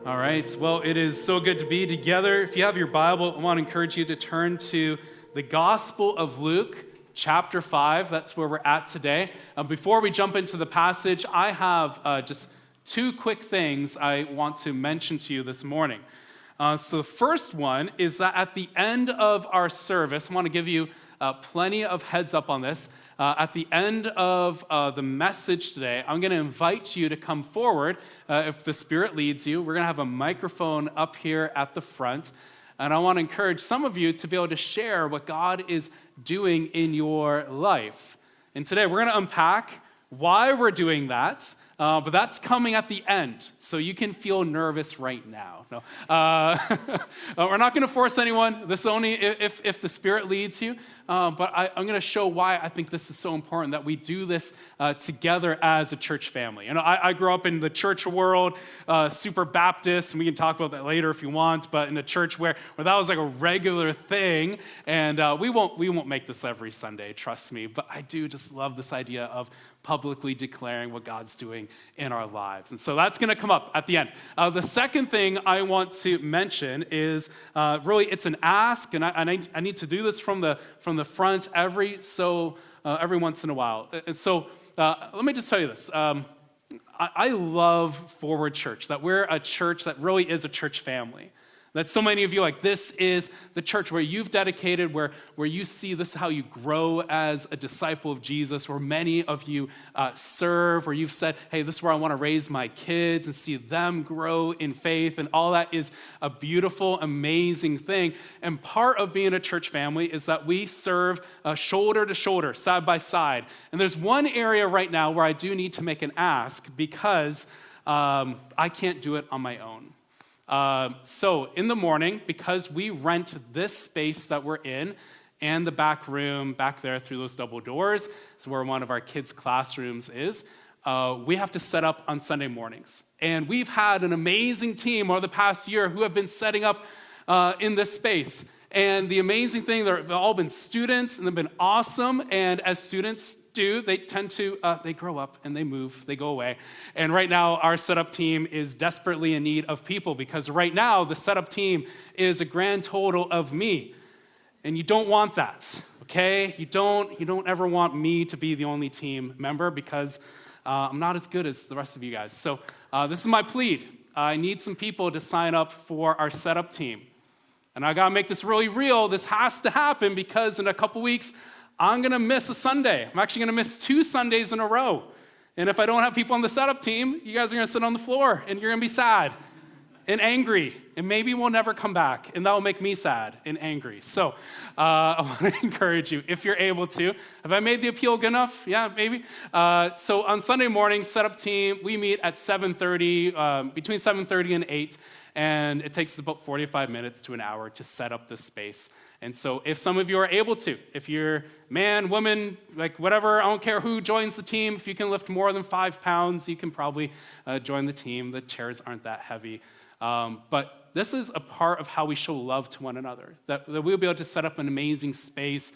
All right, well, it is so good to be together. If you have your Bible, I want to encourage you to turn to the Gospel of Luke, chapter 5. That's where we're at today. Before we jump into the passage, I have just two quick things I want to mention to you this morning. So the first one is that at the end of our service, I want to give you plenty of heads up on this. At the end of the message today, I'm going to invite you to come forward if the Spirit leads you. We're going to have a microphone up here at the front, and I want to encourage some of you to be able to share what God is doing in your life. And today, we're going to unpack why we're doing that, but that's coming at the end, so you can feel nervous right now. No, we're not going to force anyone. This is only if the Spirit leads you. But I'm going to show why I think this is so important that we do this together as a church family. You know, I grew up in the church world, super Baptist, and we can talk about that later if you want. But in a church where that was like a regular thing, and we won't make this every Sunday, trust me. But I do just love this idea of publicly declaring what God's doing in our lives. And so that's going to come up at the end. The second thing I want to mention is really it's an ask, and I need to do this from the front every once in a while. And so let me just tell you this. I love Forward Church, that we're a church that really is a church family. That so many of you, like, this is the church where you've dedicated, where you see this is how you grow as a disciple of Jesus, where many of you serve, where you've said, hey, this is where I want to raise my kids and see them grow in faith, and all that is a beautiful, amazing thing. And part of being a church family is that we serve shoulder to shoulder, side by side. And there's one area right now where I do need to make an ask because I can't do it on my own. So in the morning, because we rent this space that we're in and the back room back there through those double doors is where one of our kids' classrooms is, we have to set up on Sunday mornings. And we've had an amazing team over the past year who have been setting up in this space. And the amazing thing, they've all been students, and they've been awesome. And as students do, they tend to, they grow up and they move, they go away. And right now, our setup team is desperately in need of people because right now, the setup team is a grand total of me. And you don't want that, okay? You don't ever want me to be the only team member because I'm not as good as the rest of you guys. So this is my plea. I need some people to sign up for our setup team. And I got to make this really real. This has to happen because in a couple weeks, I'm going to miss a Sunday. I'm actually going to miss 2 Sundays in a row. And if I don't have people on the setup team, you guys are going to sit on the floor, and you're going to be sad and angry. And maybe we'll never come back, and that will make me sad and angry. So I want to encourage you, if you're able to. Have I made the appeal good enough? Yeah, maybe. So on Sunday morning, setup team, we meet at 7:30, between 7:30 and 8. And it takes about 45 minutes to an hour to set up this space. And so if some of you are able to, if you're man, woman, like whatever, I don't care who joins the team, if you can lift more than 5 pounds, you can probably join the team. The chairs aren't that heavy. But this is a part of how we show love to one another, that we'll be able to set up an amazing space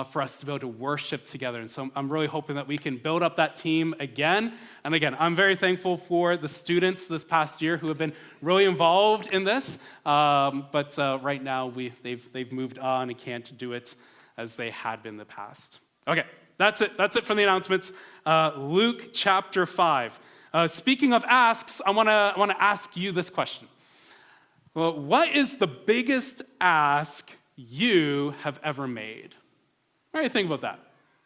for us to be able to worship together. And so I'm really hoping that we can build up that team again. And again, I'm very thankful for the students this past year who have been really involved in this. But right now, they've moved on and can't do it as they had been in the past. Okay, that's it. That's it for the announcements. Luke chapter 5. Speaking of asks, I want to ask you this question. Well, what is the biggest ask you have ever made? What do you think about that?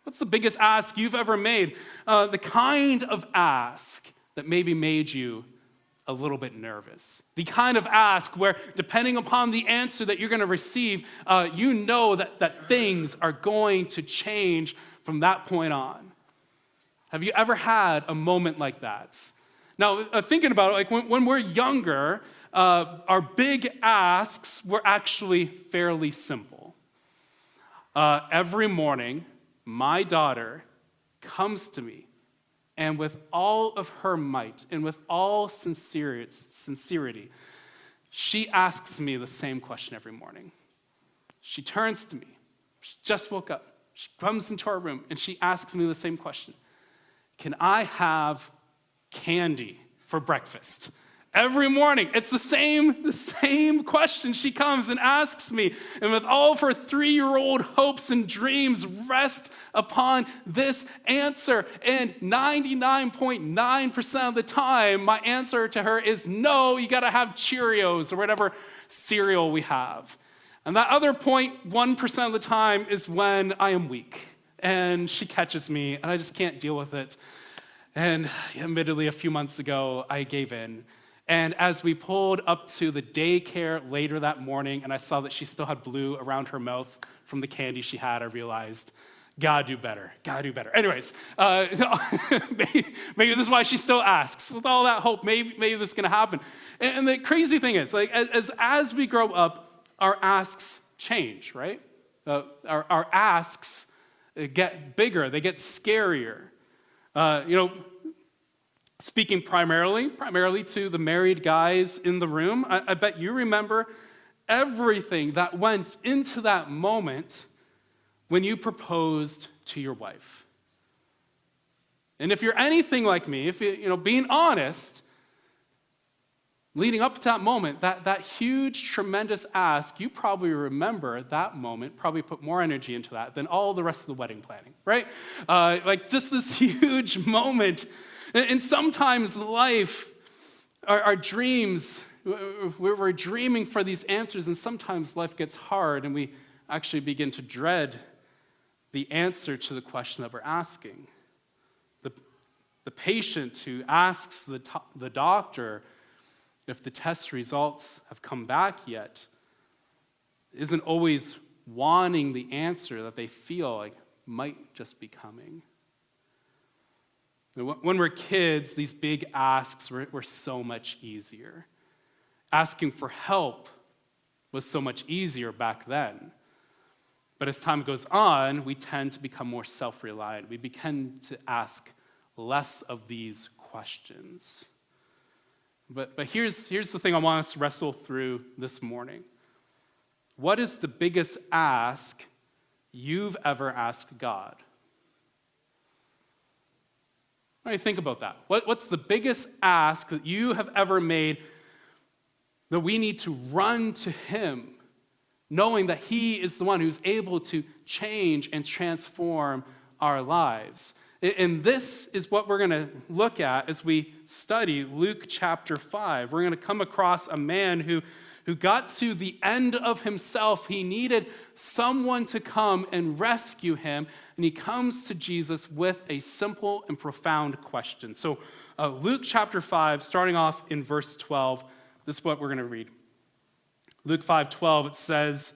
What's the biggest ask you've ever made? The kind of ask that maybe made you a little bit nervous. The kind of ask where, depending upon the answer that you're going to receive, you know that things are going to change from that point on. Have you ever had a moment like that? Now, thinking about it, like when we're younger, our big asks were actually fairly simple. Every morning, my daughter comes to me, and with all of her might and with all sincerity, she asks me the same question every morning. She turns to me. She just woke up. She comes into our room, and she asks me the same question. Can I have candy for breakfast? Every morning, it's the same question she comes and asks me. And with all of her 3-year-old hopes and dreams rest upon this answer. And 99.9% of the time, my answer to her is no, you gotta have Cheerios or whatever cereal we have. And that other 0.1% of the time is when I am weak and she catches me and I just can't deal with it. And admittedly, a few months ago, I gave in. And as we pulled up to the daycare later that morning, and I saw that she still had blue around her mouth from the candy she had, I realized, gotta do better. Anyways, maybe this is why she still asks. With all that hope, maybe this is gonna happen. And the crazy thing is, like, as we grow up, our asks change, right? Our asks get bigger, they get scarier. Speaking primarily to the married guys in the room, I bet you remember everything that went into that moment when you proposed to your wife. And if you're anything like me, if being honest, leading up to that moment, that huge, tremendous ask, you probably remember that moment, probably put more energy into that than all the rest of the wedding planning, right? Like just this huge moment. And sometimes life, our dreams, we're dreaming for these answers, and sometimes life gets hard, and we actually begin to dread the answer to the question that we're asking. The patient who asks the doctor if the test results have come back yet isn't always wanting the answer that they feel like might just be coming. When we're kids, these big asks were so much easier. Asking for help was so much easier back then. But as time goes on, we tend to become more self-reliant. We begin to ask less of these questions. But here's the thing I want us to wrestle through this morning. What is the biggest ask you've ever asked God? What do you think about that? What's the biggest ask that you have ever made that we need to run to Him, knowing that He is the one who's able to change and transform our lives? And this is what we're going to look at as we study Luke chapter 5. We're going to come across a man who got to the end of himself. He needed someone to come and rescue him, and he comes to Jesus with a simple and profound question. So Luke chapter 5, starting off in verse 12, this is what we're going to read. Luke 5:12, it says,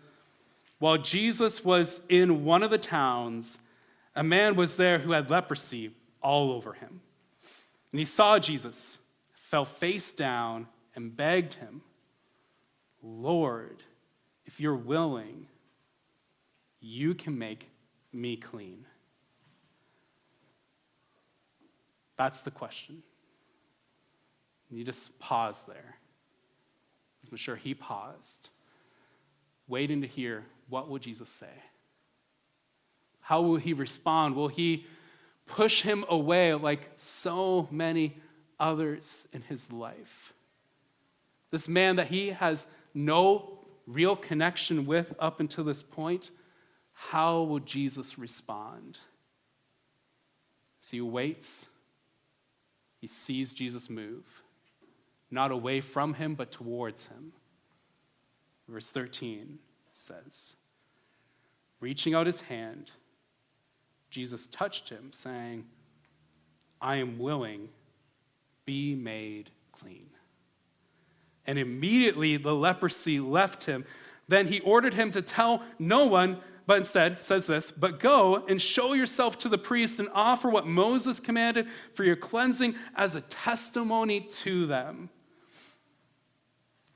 "While Jesus was in one of the towns, a man was there who had leprosy all over him. And he saw Jesus, fell face down, and begged him, 'Lord, if you're willing, you can make me clean.'" That's the question. And you just pause there. I'm sure he paused, waiting to hear what will Jesus say. How will he respond? Will he push him away like so many others in his life? This man that he has no real connection with up until this point, how will Jesus respond? So he waits. He sees Jesus move, not away from him, but towards him. Verse 13 says, "Reaching out his hand, Jesus touched him, saying, 'I am willing, be made clean.' And immediately the leprosy left him. Then he ordered him to tell no one, but instead says this, 'But go and show yourself to the priest and offer what Moses commanded for your cleansing as a testimony to them.'"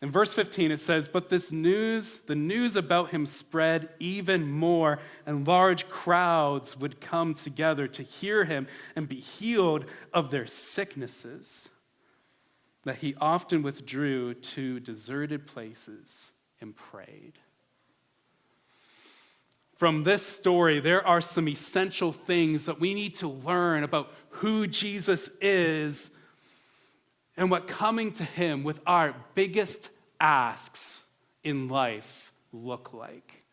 In verse 15 it says, "But the news about him spread even more, and large crowds would come together to hear him and be healed of their sicknesses, that he often withdrew to deserted places and prayed." From this story, there are some essential things that we need to learn about who Jesus is and what coming to him with our biggest asks in life look like.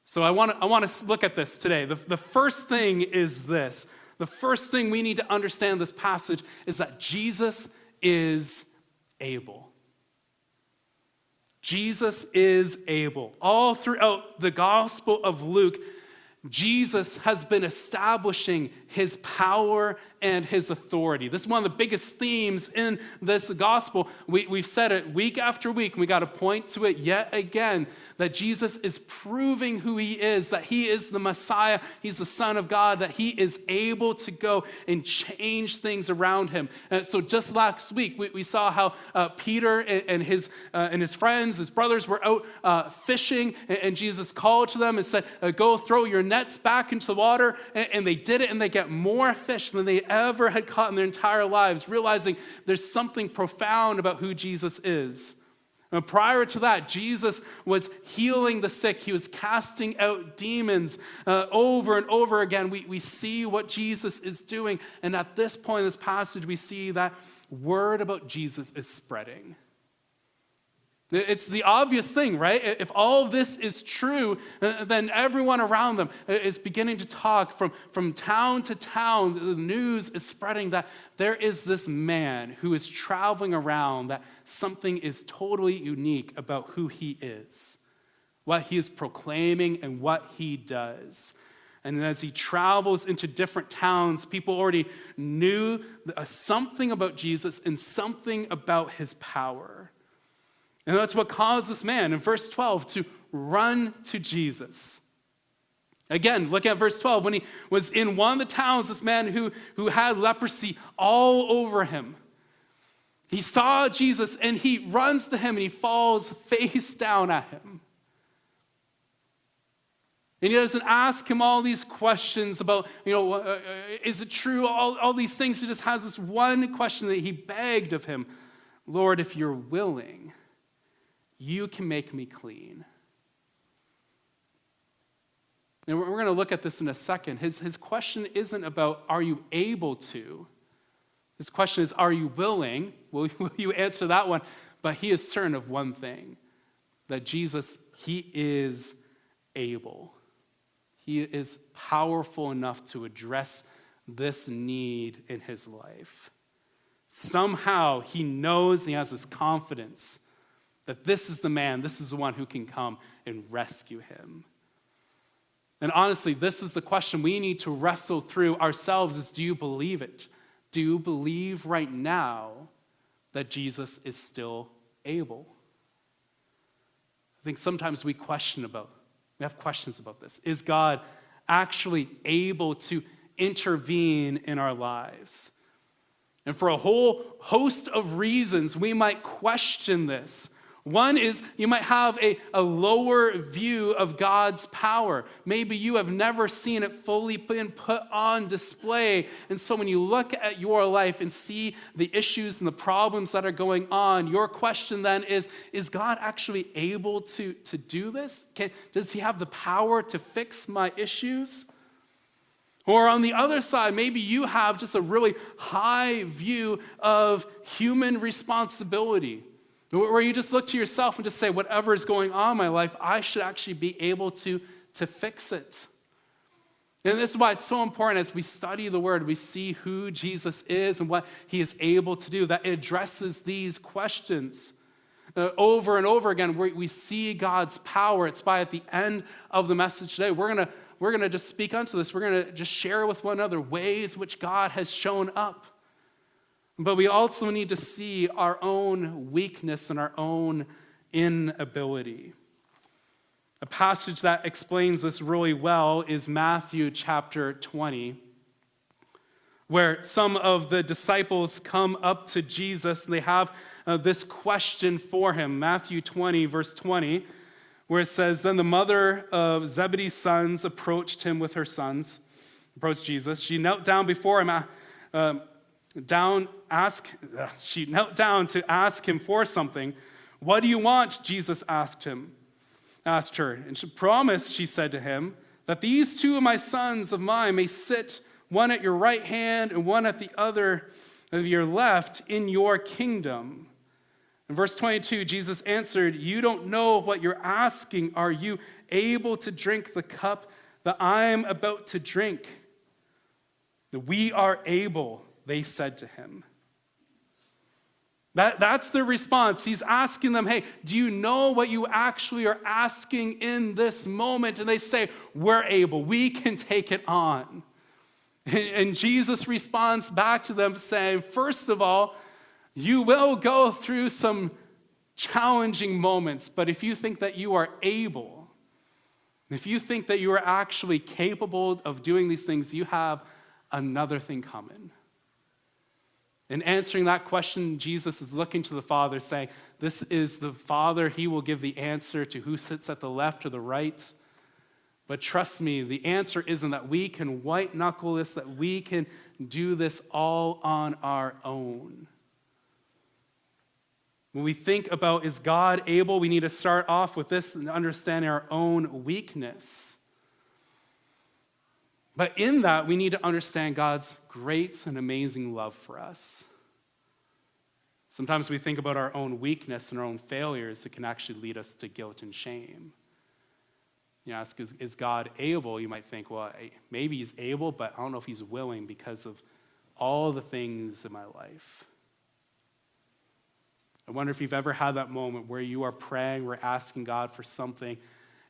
So I want to look at this today. The first thing is this. The first thing we need to understand in this passage is that Jesus is able. Jesus is able. All throughout the Gospel of Luke, Jesus has been establishing his power and his authority. This is one of the biggest themes in this gospel. We've said it week after week, and we got to point to it yet again, that Jesus is proving who he is, that he is the Messiah, he's the Son of God, that he is able to go and change things around him. So just last week, we saw how Peter and his friends, his brothers were out fishing, and Jesus called to them and said, go throw your nets back into the water, and they did it, and they get more fish than they ever had caught in their entire lives, realizing there's something profound about who Jesus is. And prior to that, Jesus was healing the sick. He was casting out demons over and over again. We see what Jesus is doing, and at this point in this passage, we see that word about Jesus is spreading. It's the obvious thing, right? If all of this is true, then everyone around them is beginning to talk from town to town. The news is spreading that there is this man who is traveling around, that something is totally unique about who he is, what he is proclaiming, and what he does. And as he travels into different towns, people already knew something about Jesus and something about his power. And that's what caused this man in verse 12 to run to Jesus. Again, look at verse 12. When he was in one of the towns, this man who had leprosy all over him, he saw Jesus and he runs to him and he falls face down at him. And he doesn't ask him all these questions about, is it true? All these things. He just has this one question that he begged of him. Lord, if you're willing, you can make me clean. And we're going to look at this in a second. His question isn't about, are you able to? His question is, are you willing? Will you answer that one? But he is certain of one thing, that Jesus, he is able. He is powerful enough to address this need in his life. Somehow he knows, and he has this confidence that this is the man, this is the one who can come and rescue him. And honestly, this is the question we need to wrestle through ourselves is, do you believe it? Do you believe right now that Jesus is still able? I think sometimes we have questions about this. Is God actually able to intervene in our lives? And for a whole host of reasons, we might question this. One is you might have a lower view of God's power. Maybe you have never seen it fully been put on display. And so when you look at your life and see the issues and the problems that are going on, your question then is God actually able to do this? Does he have the power to fix my issues? Or on the other side, maybe you have just a really high view of human responsibility, where you just look to yourself and just say, whatever is going on in my life, I should actually be able to fix it. And this is why it's so important as we study the Word, we see who Jesus is and what he is able to do, that it addresses these questions. Over and over again, we see God's power. It's why at the end of the message today, we're going to just speak unto this. We're going to just share with one another ways which God has shown up. But we also need to see our own weakness and our own inability. A passage that explains this really well is Matthew chapter 20, where some of the disciples come up to Jesus and they have this question for him. Matthew 20, verse 20, where it says, Then the mother of Zebedee's sons approached Jesus. She knelt down before him, she knelt down to ask him for something. What do you want? Jesus asked her. And she promised, she said to him, that these two of my sons of mine may sit, one at your right hand and one at the other of your left in your kingdom?" In verse 22, Jesus answered, "You don't know what you're asking. Are you able to drink the cup that I'm about to drink?" "We are able," they said to him. That's their response. He's asking them, "Hey, do you know what you actually are asking in this moment?" And they say, "We're able. We can take it on." And Jesus responds back to them saying, "First of all, you will go through some challenging moments, but if you think that you are able, if you think that you are actually capable of doing these things, you have another thing coming." In answering that question, Jesus is looking to the Father, saying, this is the Father. He will give the answer to who sits at the left or the right. But trust me, the answer isn't that we can white-knuckle this, that we can do this all on our own. When we think about, is God able, we need to start off with this and understand our own weakness. But in that, we need to understand God's great and amazing love for us. Sometimes we think about our own weakness and our own failures. It can actually lead us to guilt and shame. You ask, is God able? You might think, well, maybe he's able, but I don't know if he's willing because of all the things in my life. I wonder if you've ever had that moment where you are praying, we're asking God for something,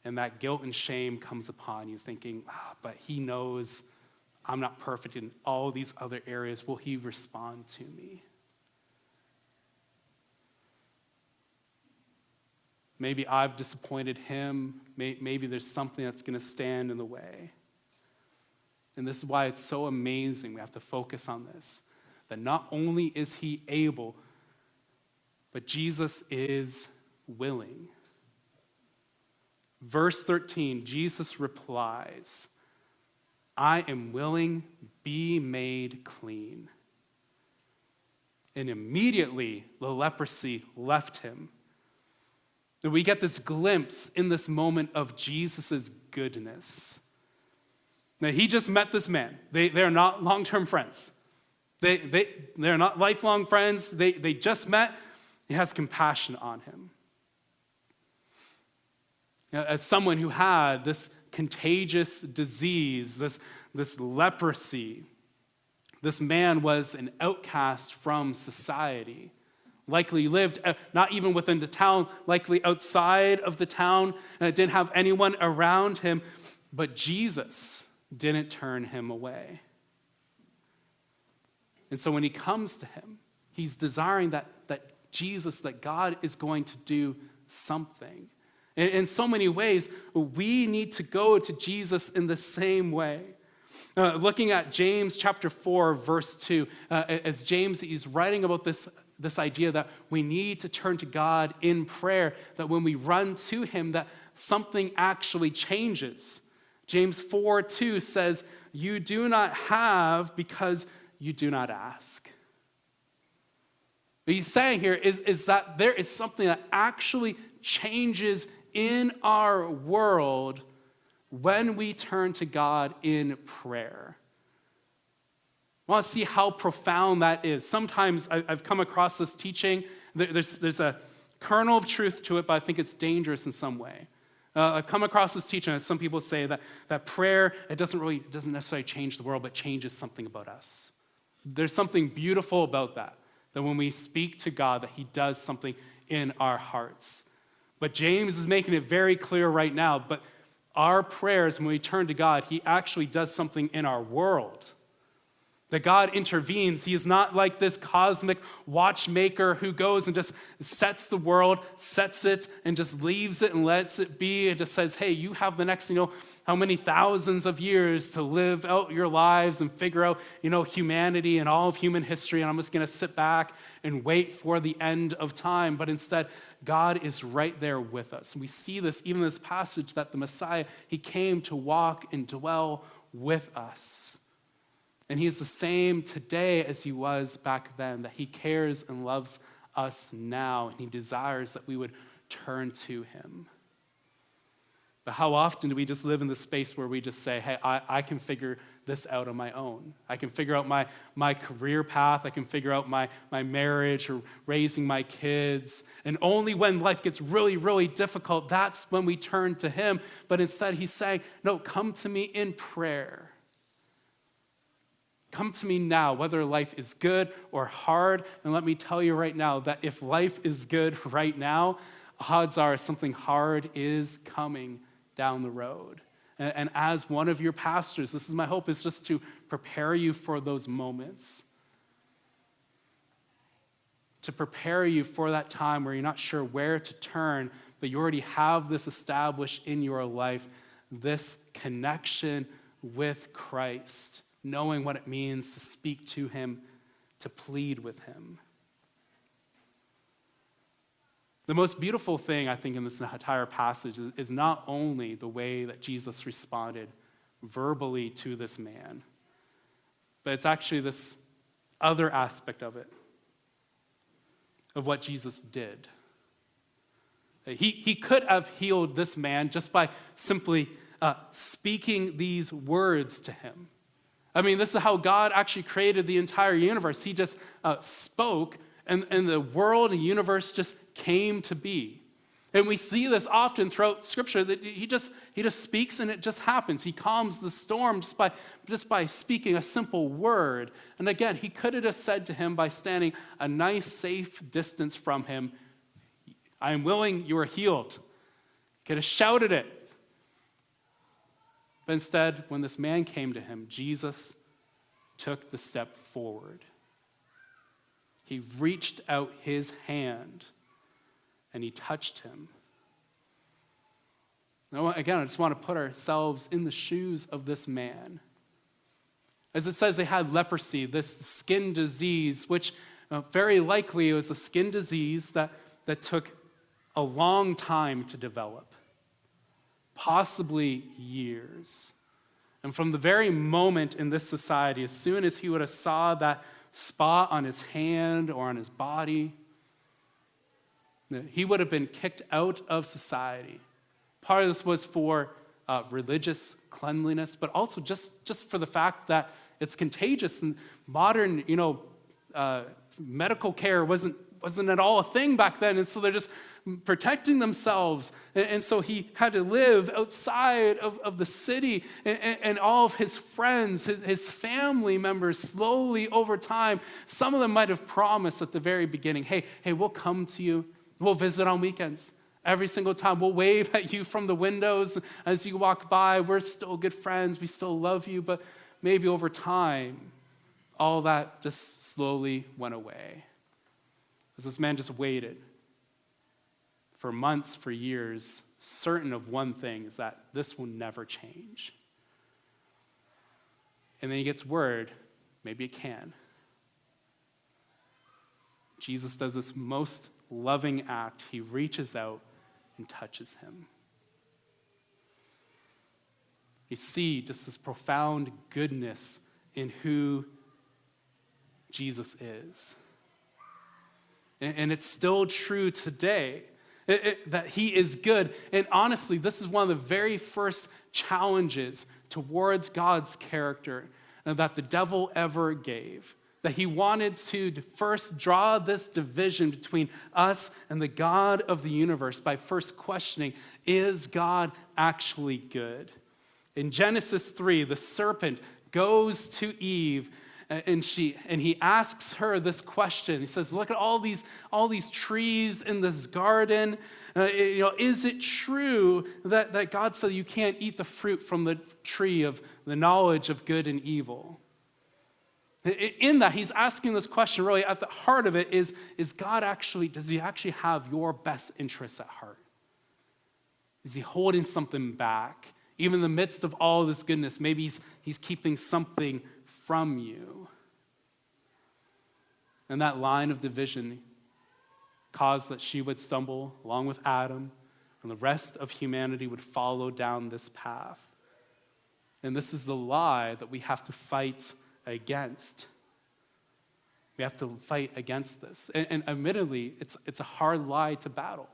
and that guilt and shame comes upon you, thinking, but he knows I'm not perfect in all these other areas. Will he respond to me? Maybe I've disappointed him. Maybe there's something that's going to stand in the way. And this is why it's so amazing. We have to focus on this. That not only is he able, but Jesus is willing. Verse 13, Jesus replies, "I am willing, be made clean." And immediately the leprosy left him. And we get this glimpse in this moment of Jesus' goodness. Now, he just met this man. They're not long-term friends. They're not lifelong friends. They just met. He has compassion on him. As someone who had this contagious disease, this leprosy, this man was an outcast from society. Likely lived not even within the town, likely outside of the town, and didn't have anyone around him, but Jesus didn't turn him away. And so when he comes to him, he's desiring that Jesus, that God is going to do something. In so many ways, we need to go to Jesus in the same way. Looking at James chapter 4, verse 2, as James is writing about this idea that we need to turn to God in prayer, that when we run to him, that something actually changes. James 4:2 says, "You do not have because you do not ask." What he's saying here is that there is something that actually changes in our world when we turn to God in prayer. I want to see how profound that is. Sometimes I've come across this teaching. There's a kernel of truth to it, but I think it's dangerous in some way. I've come across this teaching, and some people say that prayer, it doesn't necessarily change the world, but changes something about us. There's something beautiful about that when we speak to God, that he does something in our hearts. But James is making it very clear right now, but our prayers, when we turn to God, he actually does something in our world. That God intervenes. He is not like this cosmic watchmaker who goes and just sets the world, sets it, and just leaves it and lets it be. And just says, hey, you have the next, how many thousands of years to live out your lives and figure out, humanity and all of human history. And I'm just going to sit back and wait for the end of time. But instead, God is right there with us. And we see this even in this passage that the Messiah, he came to walk and dwell with us. And he is the same today as he was back then, that he cares and loves us now, and he desires that we would turn to him. But how often do we just live in the space where we just say, hey, I can figure this out on my own. I can figure out my career path. I can figure out my marriage or raising my kids. And only when life gets really, really difficult, that's when we turn to him. But instead, he's saying, no, come to me in prayer. Come to me now, whether life is good or hard. And let me tell you right now that if life is good right now, odds are something hard is coming down the road. And as one of your pastors, this is my hope, is just to prepare you for those moments. To prepare you for that time where you're not sure where to turn, but you already have this established in your life, this connection with Christ, knowing what it means to speak to him, to plead with him. The most beautiful thing, I think, in this entire passage is not only the way that Jesus responded verbally to this man, but it's actually this other aspect of it, of what Jesus did. He could have healed this man just by simply speaking these words to him. I mean, this is how God actually created the entire universe. He just spoke, and the world and universe just came to be. And we see this often throughout Scripture, that he just speaks and it just happens. He calms the storm just by speaking a simple word. And again, he could have just said to him by standing a nice, safe distance from him, I am willing, you are healed. He could have shouted it. But instead, when this man came to him, Jesus took the step forward. He reached out his hand and he touched him. Now, again, I just want to put ourselves in the shoes of this man. As it says, they had leprosy, this skin disease, which very likely was a skin disease that took a long time to develop, possibly years. And from the very moment in this society, as soon as he would have saw that spot on his hand or on his body, he would have been kicked out of society. Part of this was for religious cleanliness, but also just for the fact that it's contagious. And modern, medical care wasn't at all a thing back then, and so they're just protecting themselves. And so he had to live outside of the city, and all of his friends, his family members, slowly over time, some of them might have promised at the very beginning, hey, we'll come to you. We'll visit on weekends. Every single time we'll wave at you from the windows as you walk by. We're still good friends. We still love you. But maybe over time, all that just slowly went away. As this man just waited for months, for years, certain of one thing, is that this will never change. And then he gets word, maybe it can. Jesus does this most loving act. He reaches out and touches him. You see just this profound goodness in who Jesus is. And it's still true today that he is good. And honestly, this is one of the very first challenges towards God's character that the devil ever gave. That he wanted to first draw this division between us and the God of the universe by first questioning, is God actually good? In Genesis 3, the serpent goes to Eve and he asks her this question. He says, look at all these trees in this garden. Is it true that God said you can't eat the fruit from the tree of the knowledge of good and evil? In that, he's asking this question, really at the heart of it is God actually, does he actually have your best interests at heart? Is he holding something back? Even in the midst of all this goodness, maybe he's keeping something from you. And that line of division caused that she would stumble along with Adam, and the rest of humanity would follow down this path. And this is the lie that we have to fight against. We have to fight against this. And admittedly, it's a hard lie to battle.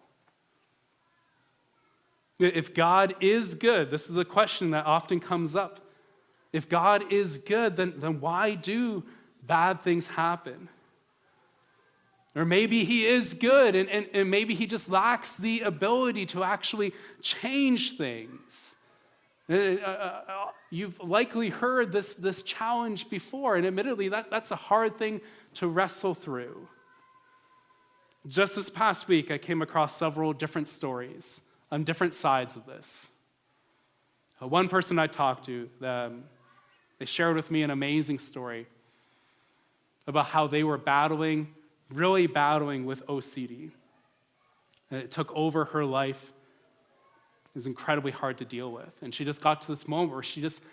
If God is good, this is a question that often comes up. If God is good, then why do bad things happen? Or maybe he is good and maybe he just lacks the ability to actually change things. You've likely heard this challenge before, and admittedly, that's a hard thing to wrestle through. Just this past week, I came across several different stories on different sides of this. One person I talked to, they shared with me an amazing story about how they were really battling with OCD. And it took over her life. It was incredibly hard to deal with. And she just got to this moment where she just,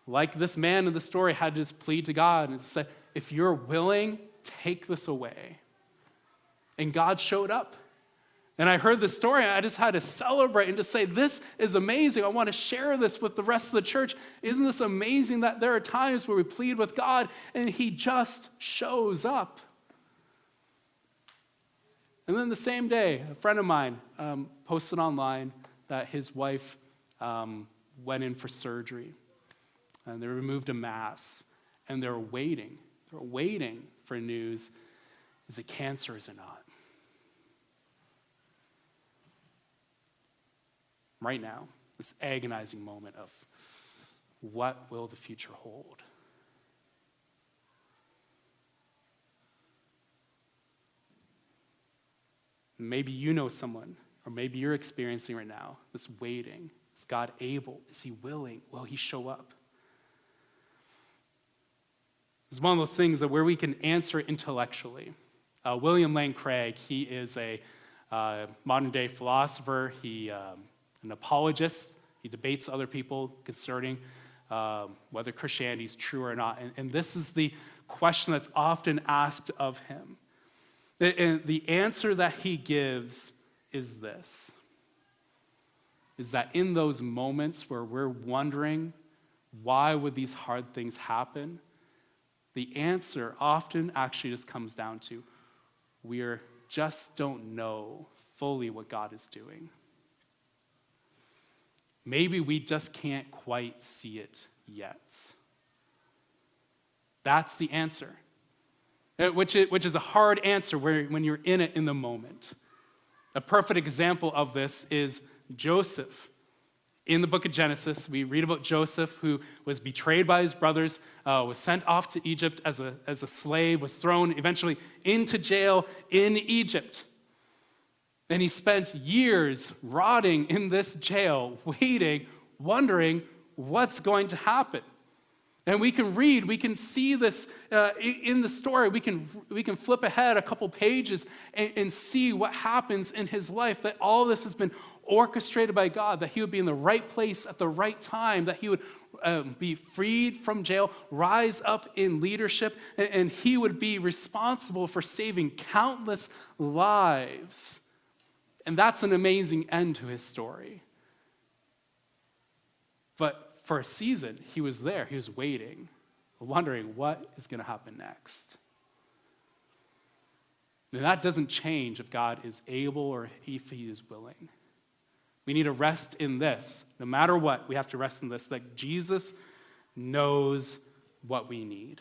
like this man in the story, had to just plead to God and said, if you're willing, take this away. And God showed up. And I heard the story, and I just had to celebrate and just say, this is amazing. I want to share this with the rest of the church. Isn't this amazing that there are times where we plead with God and he just shows up? And then the same day, a friend of mine posted online that his wife went in for surgery. And they removed a mass. And they're waiting. They're waiting for news. Is it cancer or is it not? Right now, this agonizing moment of what will the future hold? Maybe you know someone, or maybe you're experiencing right now this waiting. Is God able? Is he willing? Will he show up? It's one of those things that where we can answer intellectually. William Lane Craig, he is a modern-day philosopher. He an apologist. He debates other people concerning whether Christianity is true or not. And this is the question that's often asked of him. And the answer that he gives is this, is that in those moments where we're wondering, why would these hard things happen? The answer often actually just comes down to, we just don't know fully what God is doing. Maybe we just can't quite see it yet. That's the answer. Which is a hard answer when you're in it in the moment. A perfect example of this is Joseph. In the book of Genesis, we read about Joseph, who was betrayed by his brothers, was sent off to Egypt as a slave, was thrown eventually into jail in Egypt. And he spent years rotting in this jail, waiting, wondering what's going to happen. And we can read, we can see this in the story. We can flip ahead a couple pages and see what happens in his life, that all this has been orchestrated by God, that he would be in the right place at the right time, that he would be freed from jail, rise up in leadership, and he would be responsible for saving countless lives. And that's an amazing end to his story. But for a season, he was there. He was waiting, wondering what is going to happen next. And that doesn't change if God is able or if he is willing. We need to rest in this. No matter what, we have to rest in this, that Jesus knows what we need.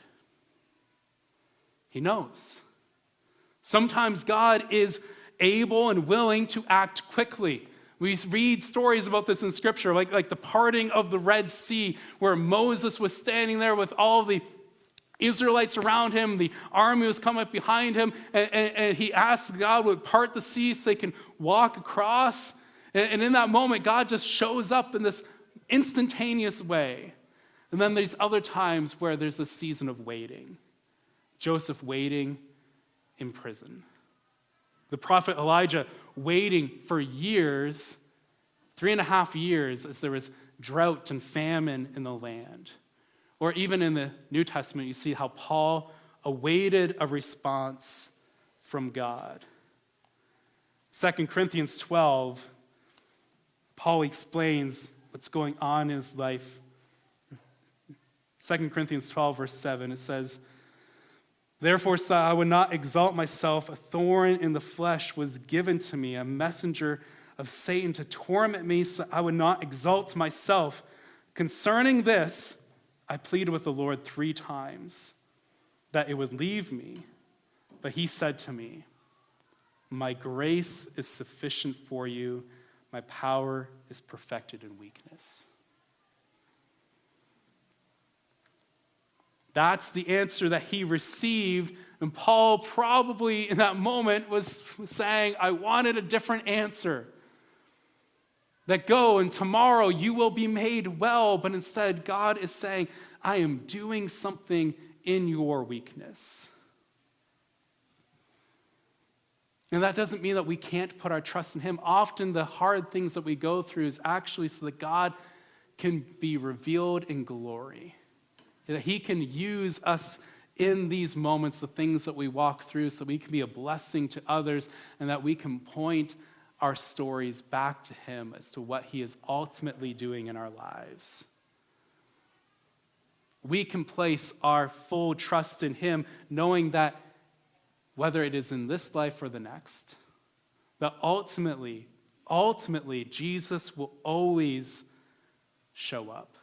He knows. Sometimes God is able and willing to act quickly. We read stories about this in Scripture, like the parting of the Red Sea, where Moses was standing there with all the Israelites around him. The army was coming up behind him, and he asked God would part the sea so they can walk across. And in that moment, God just shows up in this instantaneous way. And then there's other times where there's a season of waiting. Joseph waiting in prison. The prophet Elijah waiting for years, 3.5 years, as there was drought and famine in the land. Or even in the New Testament, you see how Paul awaited a response from God. 2 Corinthians 12, Paul explains what's going on in his life. 2 Corinthians 12, verse 7, it says, "Therefore, I would not exalt myself. A thorn in the flesh was given to me, a messenger of Satan to torment me so I would not exalt myself. Concerning this, I pleaded with the Lord 3 times that it would leave me. But he said to me, my grace is sufficient for you. My power is perfected in weakness. That's the answer that he received. And Paul probably in that moment was saying, I wanted a different answer. That go and tomorrow you will be made well. But instead, God is saying, I am doing something in your weakness. And that doesn't mean that we can't put our trust in him. Often the hard things that we go through is actually so that God can be revealed in glory. That he can use us in these moments, the things that we walk through, so we can be a blessing to others and that we can point our stories back to him as to what he is ultimately doing in our lives. We can place our full trust in him, knowing that whether it is in this life or the next, that ultimately, Jesus will always show up.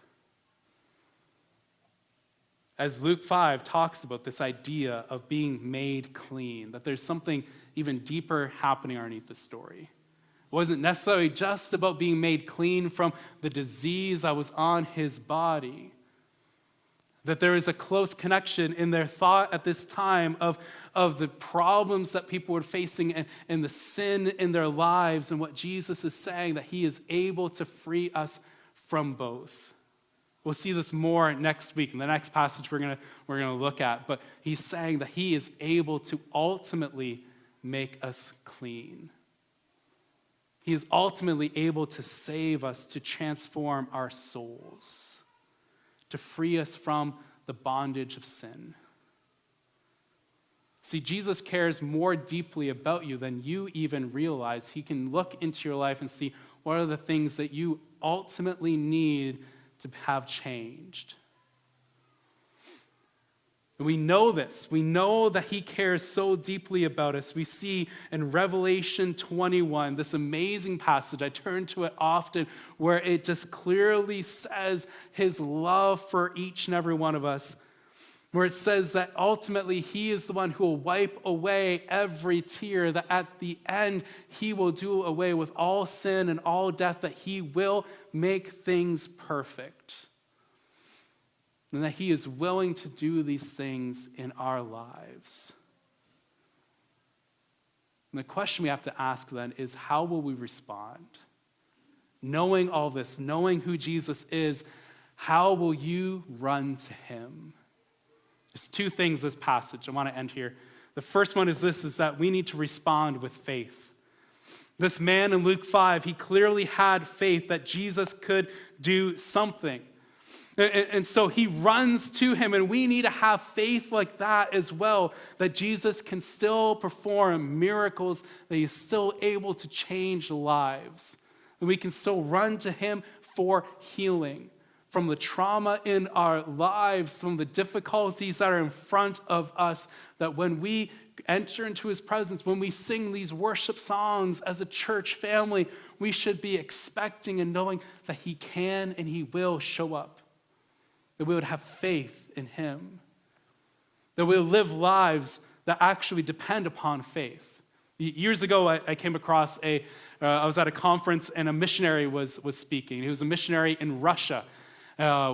As Luke 5 talks about this idea of being made clean, that there's something even deeper happening underneath the story. It wasn't necessarily just about being made clean from the disease that was on his body. That there is a close connection in their thought at this time of the problems that people were facing and the sin in their lives, and what Jesus is saying, that he is able to free us from both. We'll see this more next week in the next passage we're gonna look at. But he's saying that he is able to ultimately make us clean. He is ultimately able to save us, to transform our souls, to free us from the bondage of sin. See, Jesus cares more deeply about you than you even realize. He can look into your life and see what are the things that you ultimately need to have changed. And we know this. We know that he cares so deeply about us. We see in Revelation 21, this amazing passage, I turn to it often, where it just clearly says his love for each and every one of us, where it says that ultimately he is the one who will wipe away every tear, that at the end he will do away with all sin and all death, that he will make things perfect. And that he is willing to do these things in our lives. And the question we have to ask then is, how will we respond? Knowing all this, knowing who Jesus is, how will you run to him? There's 2 things this passage. I want to end here. The first one is this, is that we need to respond with faith. This man in Luke 5, he clearly had faith that Jesus could do something. And so he runs to him, and we need to have faith like that as well, that Jesus can still perform miracles, that he's still able to change lives. And we can still run to him for healing from the trauma in our lives, from the difficulties that are in front of us, that when we enter into his presence, when we sing these worship songs as a church family, we should be expecting and knowing that he can and he will show up. That we would have faith in him. That we would live lives that actually depend upon faith. Years ago, I came across I was at a conference and a missionary was speaking. He was a missionary in Russia,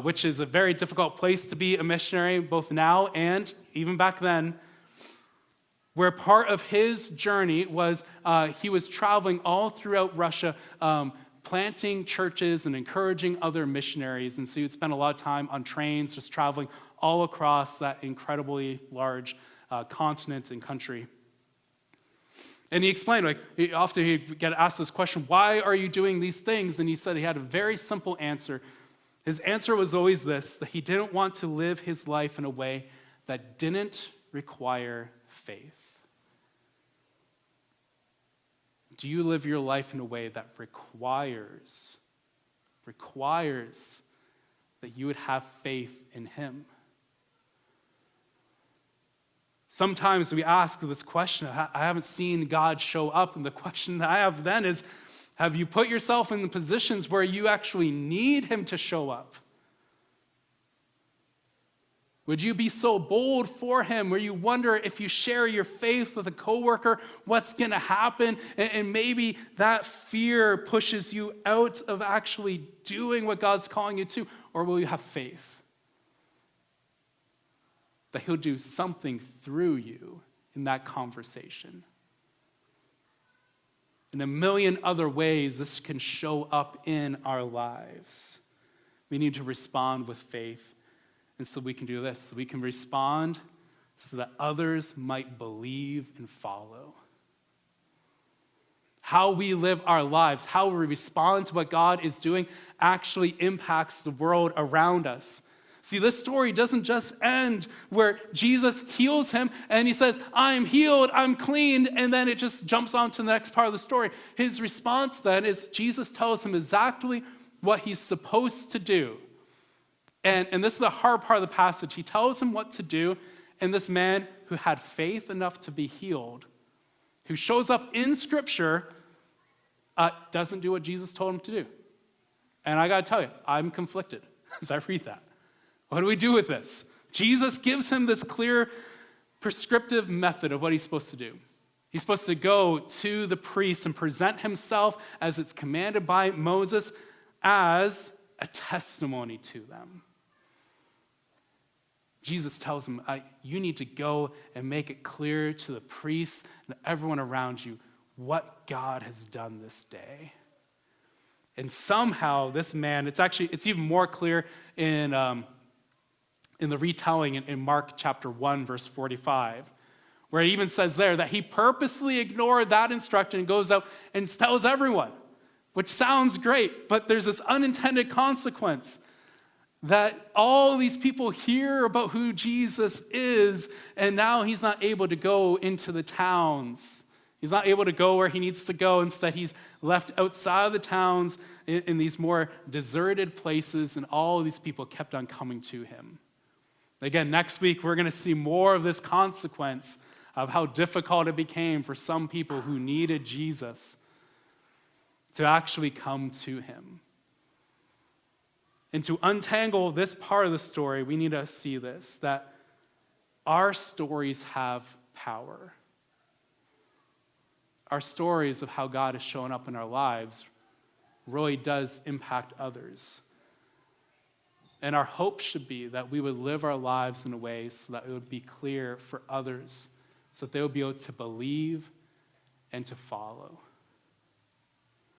which is a very difficult place to be a missionary, both now and even back then, where part of his journey was he was traveling all throughout Russia, planting churches and encouraging other missionaries. And so he would spend a lot of time on trains, just traveling all across that incredibly large continent and country. And he explained, often he'd get asked this question, why are you doing these things? And he said he had a very simple answer. His answer was always this, that he didn't want to live his life in a way that didn't require faith. Do you live your life in a way that requires that you would have faith in him? Sometimes we ask this question, I haven't seen God show up, and the question that I have then is, Have you put yourself in the positions where you actually need him to show up? Would you be so bold for him where you wonder if you share your faith with a coworker, what's going to happen? And maybe that fear pushes you out of actually doing what God's calling you to. Or will you have faith that he'll do something through you in that conversation? In a million other ways, this can show up in our lives. We need to respond with faith. And so we can do this. We can respond so that others might believe and follow. How we live our lives, how we respond to what God is doing actually impacts the world around us. See, this story doesn't just end where Jesus heals him and he says, I'm healed, I'm cleaned, and then it just jumps on to the next part of the story. His response then is Jesus tells him exactly what he's supposed to do. And this is the hard part of the passage. He tells him what to do, and this man who had faith enough to be healed, who shows up in Scripture, doesn't do what Jesus told him to do. And I got to tell you, I'm conflicted as I read that. What do we do with this? Jesus gives him this clear, prescriptive method of what he's supposed to do. He's supposed to go to the priests and present himself as it's commanded by Moses as a testimony to them. Jesus tells him, you need to go and make it clear to the priests and everyone around you what God has done this day. And somehow this man, it's even more clear in the retelling in Mark chapter 1, verse 45, where it even says there that he purposely ignored that instruction and goes out and tells everyone, which sounds great, but there's this unintended consequence that all these people hear about who Jesus is, and now he's not able to go into the towns. He's not able to go where he needs to go. Instead, he's left outside of the towns in these more deserted places, and all of these people kept on coming to him. Again, next week, we're going to see more of this consequence of how difficult it became for some people who needed Jesus to actually come to him. And to untangle this part of the story, we need to see this, that our stories have power. Our stories of how God has shown up in our lives really does impact others. And our hope should be that we would live our lives in a way so that it would be clear for others, so that they would be able to believe and to follow.